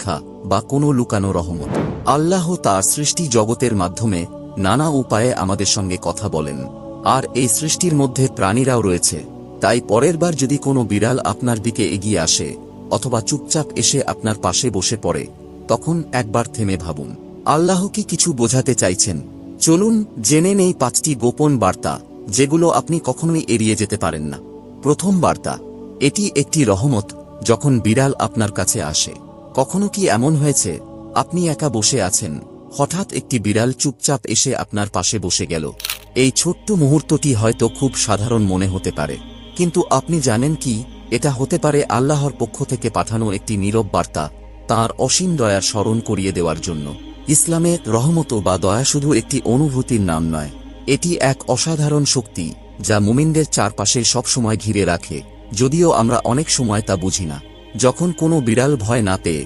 পরীক্ষা বা কোনো লুকানো রহমত। আল্লাহ তার সৃষ্টি জগতের মাধ্যমে নানা উপায়ে আমাদের সঙ্গে কথা বলেন, আর এই সৃষ্টির মধ্যে প্রাণীরাও রয়েছে। তাই পরের বার যদি কোনো বিড়াল আপনার দিকে এগিয়ে আসে অথবা চুপচাপ এসে আপনার পাশে বসে পড়ে, তখন একবার থেমে ভাবুন, আল্লাহ কি কিছু বোঝাতে চাইছেন? চলুন জেনে নেই 5টি গোপন বার্তা যেগুলো আপনি কখনোই এড়িয়ে যেতে পারেন না। প্রথম বার্তা, এটি একটি রহমত যখন বিড়াল আপনার কাছে আসে। কখনো কি এমন হয়েছে, আপনি একা বসে আছেন, হঠাৎ একটি বিড়াল চুপচাপ এসে আপনার পাশে বসে গেল? এই ছোট্ট মুহূর্তটি হয়তো খুব সাধারণ মনে হতে পারে, কিন্তু আপনি জানেন কি, এটা হতে পারে আল্লাহর পক্ষ থেকে পাঠানো একটি নীরব বার্তা, তাঁর অসীম দয়ার স্মরণ করিয়ে দেওয়ার জন্য। ইসলামে রহমত বা দয়া শুধু একটি অনুভূতির নাম নয়, এটি এক অসাধারণ শক্তি যা মুমিনদের চারপাশে সবসময় ঘিরে রাখে, যদিও আমরা অনেক সময় তা বুঝি না। যখন কোনো বিড়াল ভয় না পেয়ে